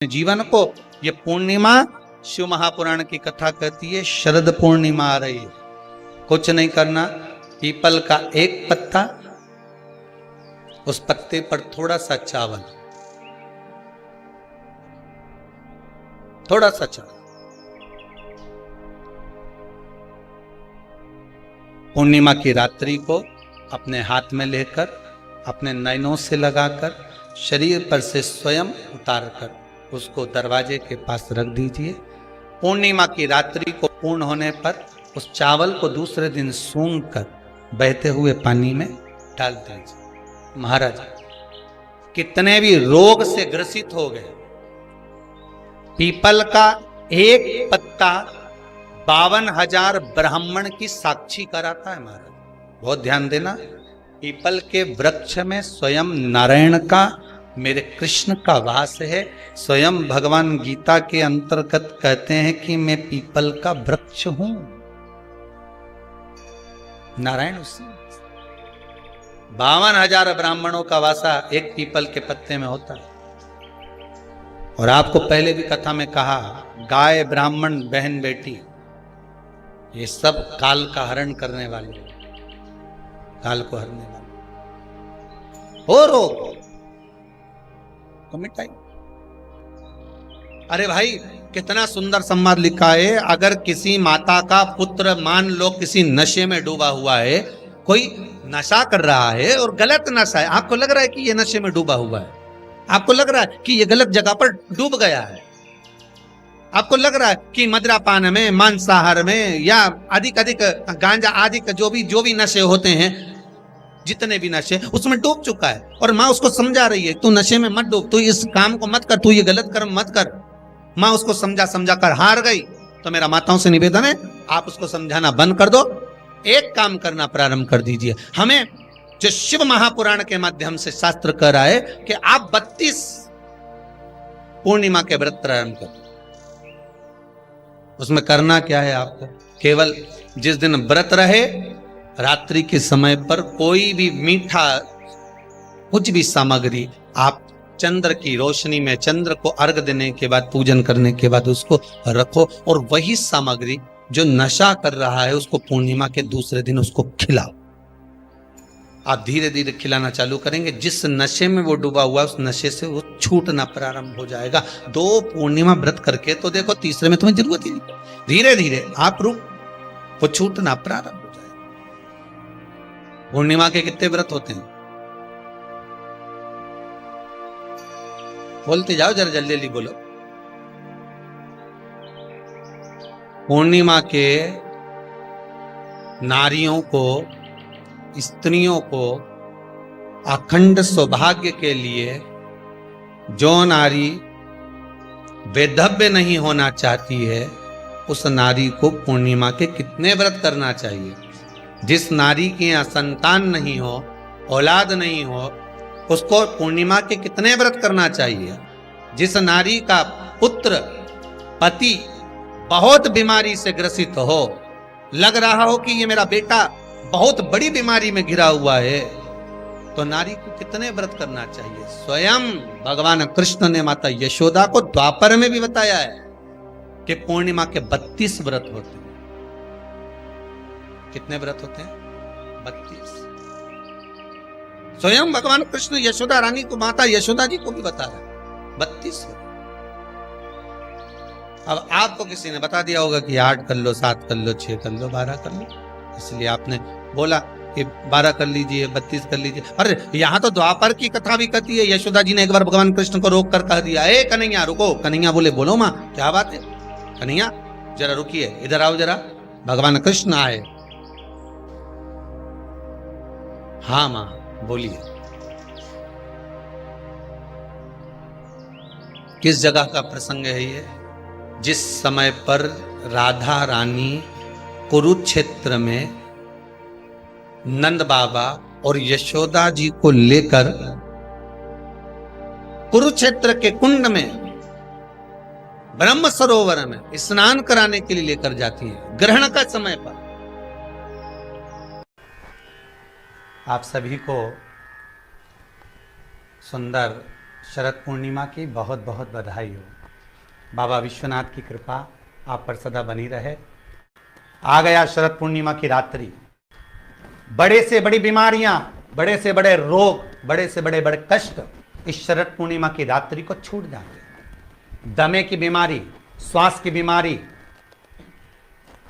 जीवन को। ये पूर्णिमा शिव महापुराण की कथा कहती है, शरद पूर्णिमा आ रही है। कुछ नहीं करना, पीपल का एक पत्ता, उस पत्ते पर थोड़ा सा चावल, थोड़ा सा चावल, पूर्णिमा की रात्रि को अपने हाथ में लेकर, अपने नयनों से लगाकर, शरीर पर से स्वयं उतारकर उसको दरवाजे के पास रख दीजिए। पूर्णिमा की रात्रि को पूर्ण होने पर उस चावल को दूसरे दिन सूंघ कर बहते हुए पानी में डाल दीजिए। महाराज कितने भी रोग से ग्रसित हो गए, पीपल का एक पत्ता 52,000 ब्राह्मण की साक्षी कराता है। महाराज बहुत ध्यान देना, पीपल के वृक्ष में स्वयं नारायण का, मेरे कृष्ण का वास है। स्वयं भगवान गीता के अंतर्गत कहते हैं कि मैं पीपल का वृक्ष हूं। नारायण उसी 52,000 ब्राह्मणों का वासा एक पीपल के पत्ते में होता है। और आपको पहले भी कथा में कहा, गाय, ब्राह्मण, बहन, बेटी, ये सब काल का हरण करने वाले, काल को हरने वाले हो रोग तो मिटाई। अरे भाई कितना सुंदर संवाद लिखा है। अगर किसी माता का पुत्र मान लो किसी नशे में डूबा हुआ है, कोई नशा कर रहा है और गलत नशा है, आपको लग रहा है कि ये नशे में डूबा हुआ है, आपको लग रहा है कि ये गलत जगह पर डूब गया है, आपको लग रहा है कि मदिरापान में, मांसाहार में या अधिक गांजा आदि जो भी नशे होते हैं, जितने भी नशे, उसमें डूब चुका है। और माँ उसको समझा रही है, तू नशे में मत डूब, तू इस काम को मत कर, तू ये गलत कर्म मत कर। माँ उसको समझा कर हार गई। तो मेरा माताओं से निवेदन है, आप उसको समझाना बंद कर दो, एक काम करना प्रारंभ कर दीजिए। हमें जो शिव महापुराण के माध्यम से शास्त्र कह रहा है कि आप 32 पूर्णिमा के व्रत प्रारंभ करो। उसमें करना क्या है आपको, केवल जिस दिन व्रत रहे रात्रि के समय पर कोई भी मीठा, कुछ भी सामग्री आप चंद्र की रोशनी में, चंद्र को अर्घ देने के बाद, पूजन करने के बाद उसको रखो, और वही सामग्री जो नशा कर रहा है उसको पूर्णिमा के दूसरे दिन उसको खिलाओ। आप धीरे धीरे खिलाना चालू करेंगे, जिस नशे में वो डूबा हुआ उस नशे से वो छूटना प्रारंभ हो जाएगा। 2 पूर्णिमा व्रत करके तो देखो, तीसरे में तुम्हें जरूरत ही नहीं, धीरे धीरे आप वो छूटना प्रारंभ हो जाएगा। पूर्णिमा के कितने व्रत होते हैं बोलते जाओ, जरा जल्दी जल्दी बोलो। पूर्णिमा के नारियों को, स्त्रियों को अखंड सौभाग्य के लिए, जो नारी वैधव्य नहीं होना चाहती है उस नारी को पूर्णिमा के कितने व्रत करना चाहिए। जिस नारी के यहाँ संतान नहीं हो, औलाद नहीं हो, उसको पूर्णिमा के कितने व्रत करना चाहिए। जिस नारी का पुत्र, पति बहुत बीमारी से ग्रसित हो, लग रहा हो कि ये मेरा बेटा बहुत बड़ी बीमारी में घिरा हुआ है, तो नारी को कितने व्रत करना चाहिए। स्वयं भगवान कृष्ण ने माता यशोदा को द्वापर में भी बताया है कि पूर्णिमा के 32 व्रत होते हैं। कितने व्रत होते हैं? 32। स्वयं भगवान कृष्ण यशोदा रानी को, माता यशोदा जी को भी बता रहा है 32। अब आपको किसी ने बता दिया होगा कि 8 कर लो, 7 कर लो, 6 कर लो, 12 कर लो, इसलिए आपने बोला कि 12 कर लीजिए, 32 कर लीजिए। अरे यहाँ तो द्वापर की कथा भी कहती है। यशोदा जी ने एक बार भगवान कृष्ण को रोक कर कह दिया, ए कन्हैया रुको। कन्हैया बोले, बोलो माँ क्या बात है। कन्हैया जरा रुकिए, इधर आओ जरा। भगवान कृष्ण आए, हाँ मां बोलिए। किस जगह का प्रसंग है ये? जिस समय पर राधा रानी कुरुक्षेत्र में नंद बाबा और यशोदा जी को लेकर कुरुक्षेत्र के कुंड में, ब्रह्म सरोवर में स्नान कराने के लिए लेकर जाती है, ग्रहण का समय पर। आप सभी को सुंदर शरद पूर्णिमा की बहुत बहुत बधाई हो। बाबा विश्वनाथ की कृपा आप पर सदा बनी रहे। आ गया शरद पूर्णिमा की रात्रि। बड़े से बड़ी बीमारियां, बड़े से बड़े रोग, बड़े से बड़े बड़े कष्ट इस शरद पूर्णिमा की रात्रि को छूट जाते हैं। दमे की बीमारी, श्वास की बीमारी,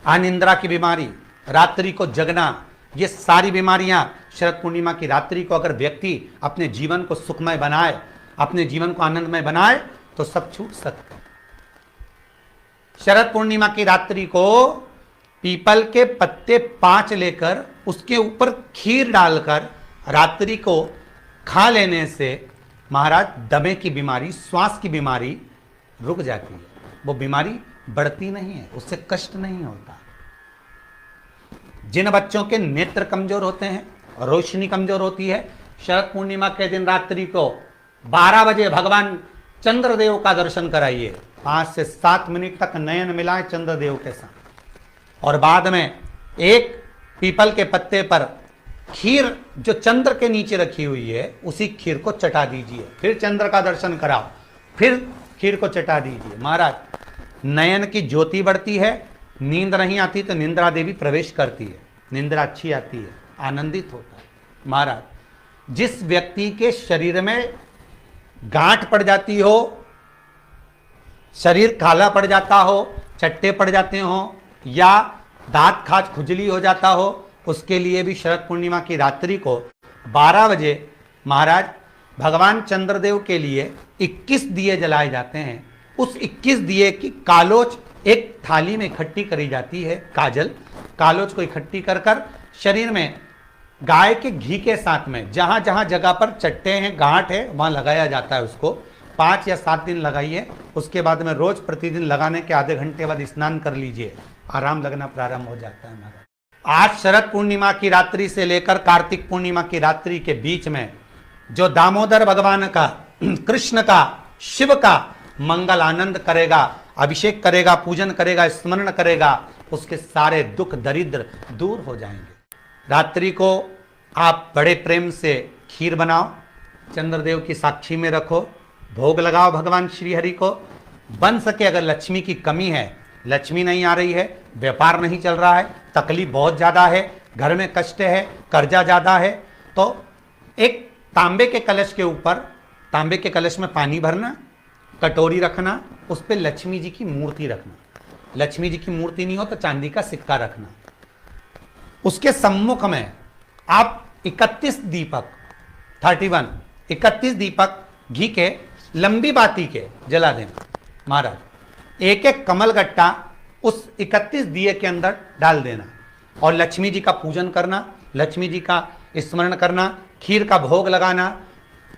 अनिद्रा की बीमारी, रात्रि को जगना, ये सारी बीमारियां शरद पूर्णिमा की रात्रि को अगर व्यक्ति अपने जीवन को सुखमय बनाए, अपने जीवन को आनंदमय बनाए तो सब छूट सकते हैं। शरद पूर्णिमा की रात्रि को पीपल के पत्ते 5 लेकर उसके ऊपर खीर डालकर रात्रि को खा लेने से महाराज दमे की बीमारी, श्वास की बीमारी रुक जाती है। वो बीमारी बढ़ती नहीं है, उससे कष्ट नहीं होता। जिन बच्चों के नेत्र कमजोर होते हैं, रोशनी कमजोर होती है, शरद पूर्णिमा के दिन रात्रि को 12 बजे भगवान चंद्रदेव का दर्शन कराइए। 5 से 7 मिनट तक नयन मिलाएं चंद्रदेव के साथ और बाद में एक पीपल के पत्ते पर खीर जो चंद्र के नीचे रखी हुई है उसी खीर को चटा दीजिए। फिर चंद्र का दर्शन कराओ, फिर खीर को चटा दीजिए। महाराज नयन की ज्योति बढ़ती है, नींद नहीं आती तो निंद्रा देवी प्रवेश करती है, निंद्रा अच्छी आती है, आनंदित होता है। महाराज जिस व्यक्ति के शरीर में गांठ पड़ जाती हो, शरीर काला पड़ जाता हो, चट्टे पड़ जाते हो या दांत खाज खुजली हो जाता हो, उसके लिए भी शरद पूर्णिमा की रात्रि को 12 बजे महाराज भगवान चंद्रदेव के लिए 21 दिए जलाए जाते हैं। उस 21 दिए की कालोच एक थाली में इकट्ठी करी जाती है। कालोच को इकट्ठी कर कर शरीर में गाय के घी के साथ में जहां जहां जगह पर चट्टे हैं, गांठ है, वहां लगाया जाता है। उसको 5 या 7 दिन लगाइए। उसके बाद में रोज प्रतिदिन लगाने के आधे घंटे बाद स्नान कर लीजिए, आराम लगना प्रारंभ हो जाता है। महाराज आज शरद पूर्णिमा की रात्रि से लेकर कार्तिक पूर्णिमा की रात्रि के बीच में जो दामोदर भगवान का, कृष्ण का, शिव का मंगल आनंद करेगा, अभिषेक करेगा, पूजन करेगा, स्मरण करेगा, उसके सारे दुख दरिद्र दूर हो जाएंगे। रात्रि को आप बड़े प्रेम से खीर बनाओ, चंद्रदेव की साक्षी में रखो, भोग लगाओ भगवान श्री हरि को। बन सके अगर लक्ष्मी की कमी है, लक्ष्मी नहीं आ रही है, व्यापार नहीं चल रहा है, तकलीफ बहुत ज्यादा है, घर में कष्ट है, कर्जा ज्यादा है, तो एक तांबे के कलश के ऊपर, तांबे के कलश में पानी भरना, कटोरी रखना, उस पर लक्ष्मी जी की मूर्ति रखना। लक्ष्मी जी की मूर्ति नहीं हो तो चांदी का सिक्का रखना। उसके सम्मुख में आप 31 दीपक 31 दीपक घी के लंबी बाती के जला देना। महाराज एक एक कमल गट्टा उस 31 दिए के अंदर डाल देना और लक्ष्मी जी का पूजन करना, लक्ष्मी जी का स्मरण करना, खीर का भोग लगाना,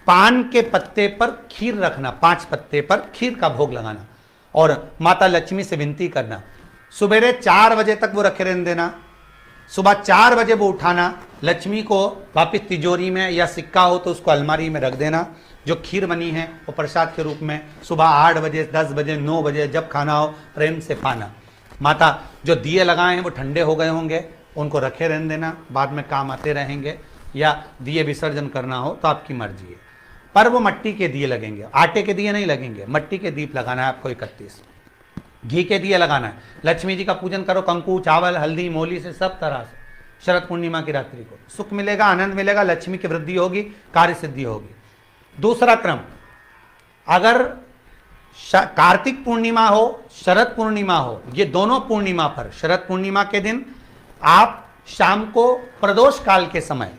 पान के पत्ते पर खीर रखना, 5 पत्ते पर खीर का भोग लगाना और माता लक्ष्मी से विनती करना। सुबेरे 4 बजे तक वो रखे रहने देना, सुबह 4 बजे वो उठाना, लक्ष्मी को वापिस तिजोरी में या सिक्का हो तो उसको अलमारी में रख देना। जो खीर बनी है वो प्रसाद के रूप में सुबह 8 बजे, 10 बजे, 9 बजे जब खाना हो प्रेम से खाना। माता जो दिए लगाए हैं वो ठंडे हो गए होंगे, उनको रखे रहने देना, बाद में काम आते रहेंगे, या दिए विसर्जन करना हो तो आपकी मर्जी है। पर वो मट्टी के दिए लगेंगे, आटे के दिए नहीं लगेंगे, मट्टी के दीप लगाना है आपको। 31 घी के दिए लगाना है। लक्ष्मी जी का पूजन करो, कंकु, चावल, हल्दी, मोली से सब तरह से। शरद पूर्णिमा की रात्रि को सुख मिलेगा, आनंद मिलेगा, लक्ष्मी की वृद्धि होगी, कार्य सिद्धि होगी। दूसरा क्रम, अगर कार्तिक पूर्णिमा हो, शरद पूर्णिमा हो, ये दोनों पूर्णिमा पर शरद पूर्णिमा के दिन आप शाम को प्रदोष काल के समय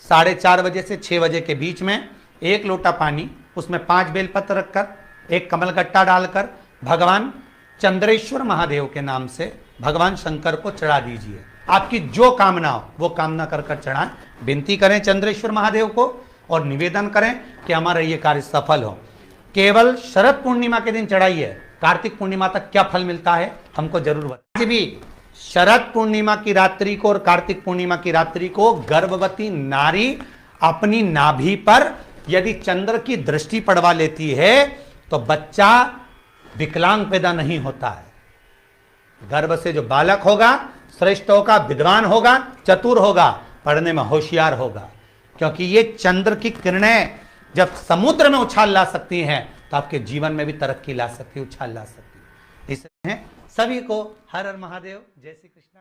4:30 बजे से 6 बजे के बीच में 1 लोटा पानी, उसमें 5 बेलपत्र रखकर, 1 कमलगट्टा डालकर भगवान चंद्रेश्वर महादेव के नाम से भगवान शंकर को चढ़ा दीजिए। आपकी जो कामना हो वो कामना कर कर चढ़ाएं, विनती करें चंद्रेश्वर महादेव को और निवेदन करें कि हमारा ये कार्य सफल हो। केवल शरद पूर्णिमा के दिन चढ़ाइए, कार्तिक पूर्णिमा तक क्या फल मिलता है हमको जरूर बताइए। आज भी शरद पूर्णिमा की रात्रि को और कार्तिक पूर्णिमा की रात्रि को गर्भवती नारी अपनी नाभि पर यदि चंद्र की दृष्टि पड़वा लेती है तो बच्चा विकलांग पैदा नहीं होता है। गर्भ से जो बालक होगा श्रेष्ठ होगा, विद्वान होगा, चतुर होगा, पढ़ने में होशियार होगा, क्योंकि ये चंद्र की किरणें जब समुद्र में उछाल ला सकती हैं तो आपके जीवन में भी तरक्की ला सकती है, उछाल ला सकती है। इसलिए सभी को हर हर महादेव, जय श्री कृष्ण।